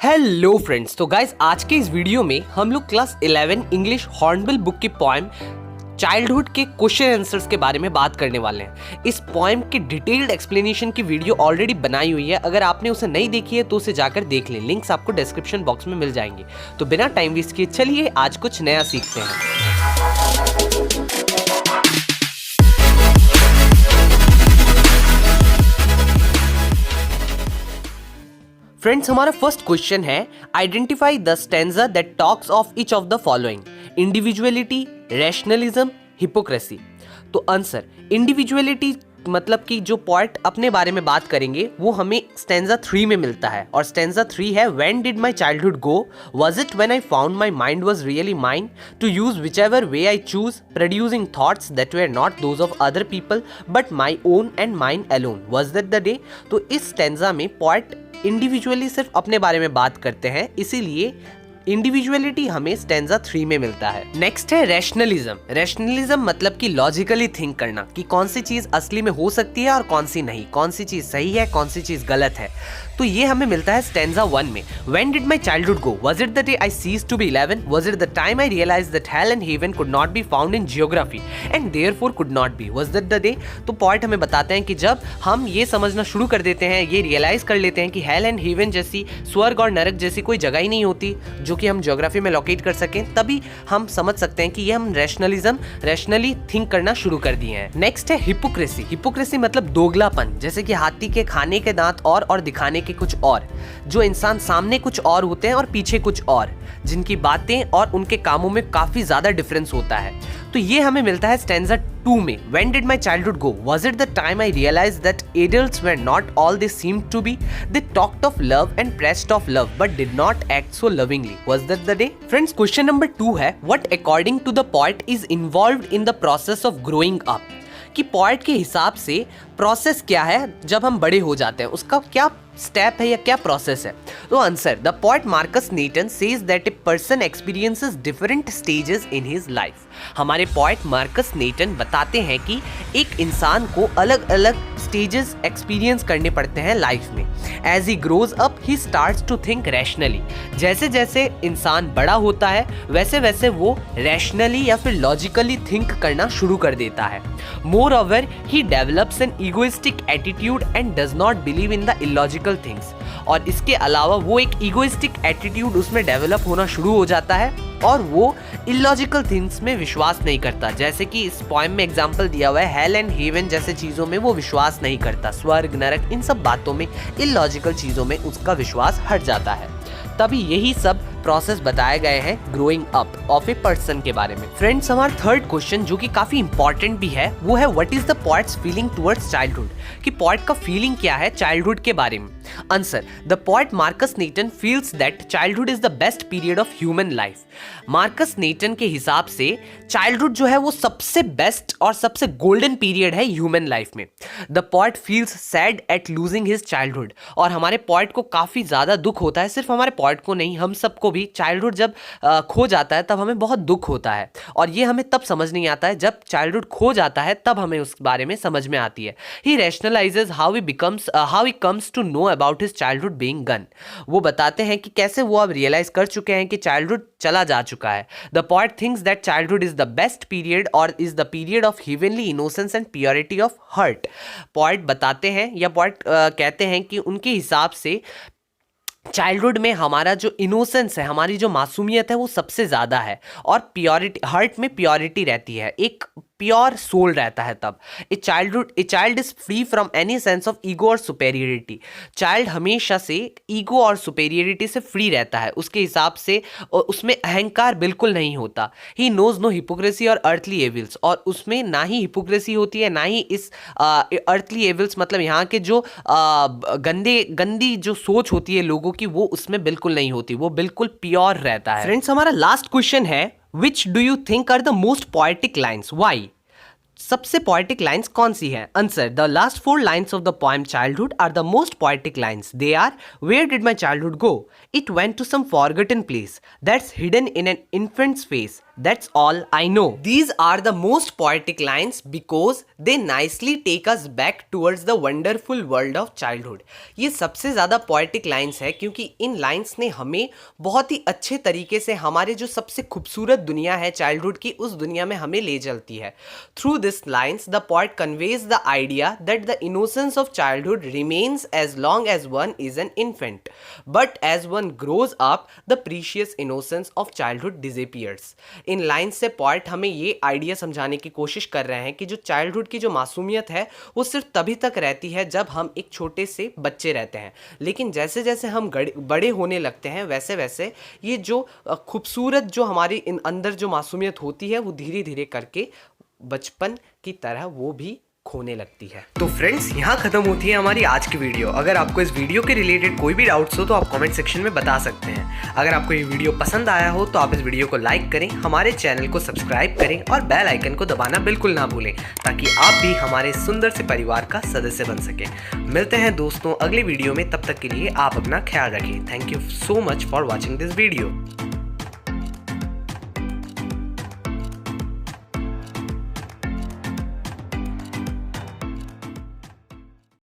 Hello friends, तो guys आज के इस वीडियो में हम लोग क्लास 11 इंग्लिश हॉर्नबिल बुक की पोएम चाइल्डहुड के क्वेश्चन आंसर्स के बारे में बात करने वाले हैं। इस पोएम की डिटेल्ड एक्सप्लेनेशन की वीडियो ऑलरेडी बनाई हुई है। अगर आपने उसे नहीं देखी है तो उसे जाकर देख लें, लिंक्स आपको डिस्क्रिप्शन बॉक्स में मिल जाएंगे। तो बिना टाइम वेस्ट किए चलिए आज कुछ नया सीखते हैं। फ्रेंड्स, हमारा फर्स्ट क्वेश्चन है identify the stanza that talks of each of the following: individuality, rationalism, hypocrisy. तो आंसर इंडिविजुअलिटी मतलब कि जो पोएट अपने बारे में बात करेंगे वो हमें स्टैंजा 3 में मिलता है, और स्टैंजा 3 है when did my childhood go, was it when I found my mind was really mine to use whichever way I choose, producing thoughts that were not those of other people but my own and mine alone, was that the day. तो इस stanza में poet individually सिर्फ अपने बारे में बात करते हैं, इसीलिए इंडिविजुअलिटी हमें स्टैंजा 3 में मिलता है। नेक्स्ट है रैशनलिज्म। रैशनलिज्म मतलब कि लॉजिकली थिंक करना कि कौन सी चीज असली में हो सकती है और कौन सी नहीं, कौन सी चीज सही है, कौन सी चीज गलत है। तो ये हमें मिलता है स्टैंजा 1 में। When did my childhood go? Was it the day I ceased to be 11? Was it the time I realized that hell and heaven could not be found in geography and therefore could not be? Was that the day? तो point हमें बताते हैं कि जब हम ये समझना शुरू कर देते हैं, ये रियलाइज कर लेते हैं कि हेल एंड हेवन जैसी, स्वर्ग और नरक जैसी कोई जगह ही नहीं होती जो कि हम ज्योग्राफी में लोकेट कर सकें, तभी हम समझ सकते हैं कि ये हम रैशनली थिंक करना शुरू कर दिए हैं। नेक्स्ट है हिपोक्रेसी। हिपोक्रेसी मतलब दोगलापन, जैसे कि हाथी के खाने के दांत और दिखाने के कुछ और, जो इंसान सामने कुछ और होते हैं और पीछे कुछ और, जिनकी बातें और उनके कामों में काफी ज्यादा डिफरेंस होता है। तो ये हमें मिलता है स्टैंजा 2 में। When did my childhood go? Was it the time I realized that adults were not all they seemed to be? They talked of love and pressed of love but did not act so lovingly. Was that the day? Friends, question number 2 है what according to the poet is involved in the process of growing up? कि poet के हिसाब से process क्या है जब हम बड़े हो जाते हैं, उसका क्या स्टेप है या क्या प्रोसेस है। तो answer the poet Marcus नेटन says that a person experiences different stages in his life. हमारे पोएट मार्कस नेटन बताते हैं कि एक इंसान को अलग अलग स्टेजेस एक्सपीरियंस करने पड़ते हैं लाइफ में। As he grows up he starts to think rationally. जैसे जैसे इंसान बड़ा होता है वैसे वैसे वो रैशनली या फिर लॉजिकली थिंक करना शुरू कर देता है। Moreover he develops an egoistic attitude and does not believe in the illogical things. और इसके अलावा वो एक ईगोइस्टिक एटीट्यूड उसमें डेवलप होना शुरू हो जाता है और वो इलॉजिकल थिंग्स में विश्वास नहीं करता। जैसे कि इस पोएम में एग्जांपल दिया हुआ है, हेल एंड हेवन जैसे चीज़ों में वो विश्वास नहीं करता, स्वर्ग नरक इन सब बातों में, इलॉजिकल चीज़ों में उसका विश्वास हट जाता है। तभी यही सब प्रोसेस बताए गए हैं growing up of a person के बारे में। फ्रेंड्स, हमारा थर्ड क्वेश्चन जो कि काफी इंपॉर्टेंट भी है वो है what is the poets feeling towards childhood, कि पोएट का फीलिंग क्या है चाइल्डहुड के बारे में। Answer the poet Marcus नेटन feels that childhood is the best period of human life. Marcus नेटन के हिसाब से चाइल्डहुड जो है वो सबसे बेस्ट और सबसे गोल्डन पीरियड है ह्यूमन लाइफ में। The poet feels sad at losing his childhood. और हमारे पोएट को काफी ज्यादा दुख होता है, सिर्फ हमारे पोएट को नहीं, हम सबको भी चाइल्डहुड जब खो जाता है तब हमें बहुत दुख होता है। और ये हमें तब समझ नहीं आता है जब चाइल्डहुड खो जाता है, तब हमें उस बारे में समझ में आती है। He rationalises how he comes to know about his childhood being gone. वो बताते हैं कि कैसे वो अब रियलाइज कर चुके हैं कि चाइल्डहुड चला जा चुका है। The poet thinks that childhood is the best period और is the period of heavenly innocence and purity of heart. Poet बताते हैं या पोएट कहते हैं कि उनके हिसाब से चाइल्डहुड में हमारा जो इनोसेंस है, हमारी जो मासूमियत है वो सबसे ज़्यादा है, और प्योरिटी, हार्ट में प्योरिटी रहती है, एक प्योर सोल रहता है तब। A child is free from any sense of ego और सुपेरियरिटी। चाइल्ड हमेशा से ईगो और सुपेरियरिटी से फ्री रहता है, उसके हिसाब से उसमें अहंकार बिल्कुल नहीं होता। ही नोज नो हिपोक्रेसी और अर्थली एविल्स, और उसमें ना ही हिपोक्रेसी होती है ना ही इस अर्थली एविल्स मतलब यहाँ के जो गंदी जो सोच होती है लोगों की, वो उसमें बिल्कुल नहीं होती, वो बिल्कुल प्योर रहता है। फ्रेंड्स, हमारा लास्ट क्वेश्चन है Which do you think are the most poetic lines? Why? सबसे poetic lines कौन सी है? Answer: The last 4 lines of the poem Childhood are the most poetic lines. They are: Where did my childhood go? It went to some forgotten place that's hidden in an infant's face. That's all I know. These are the most poetic lines because they nicely take us back towards the wonderful world of childhood. ये सबसे ज़्यादा poetic lines है क्योंकि इन lines ने हमें बहुत ही अच्छे तरीके से हमारे जो सबसे खूबसूरत दुनिया है childhood की, उस दुनिया में हमें ले चलती है. Through these lines, the poet conveys the idea that the innocence of childhood remains as long as one is an infant, but as one grows up, the precious innocence of childhood disappears. In lines से point हमें ये idea समझाने की कोशिश कर रहे हैं कि जो चाइल्डहुड की जो मासूमियत है वो सिर्फ तभी तक रहती है जब हम एक छोटे से बच्चे रहते हैं, लेकिन जैसे जैसे हम बड़े होने लगते हैं वैसे वैसे ये जो खूबसूरत जो हमारी इन अंदर जो मासूमियत होती है वो धीरे धीरे करके बचपन की तरह वो भी खोने लगती है. तो फ्रेंड्स, यहाँ खत्म होती है हमारी आज की वीडियो. अगर आपको इस वीडियो के रिलेटेड कोई भी डाउट्स हो तो आप कमेंट सेक्शन में बता सकते हैं. अगर आपको ये वीडियो पसंद आया हो तो आप इस वीडियो को लाइक करें, हमारे चैनल को सब्सक्राइब करें और बेल आइकन को दबाना बिल्कुल ना भूलें ताकि आप भी हमारे सुंदर से परिवार का सदस्य बन सकें. मिलते हैं दोस्तों अगले वीडियो में, तब तक के लिए आप अपना ख्याल रखें. Thank you so much for watching this video.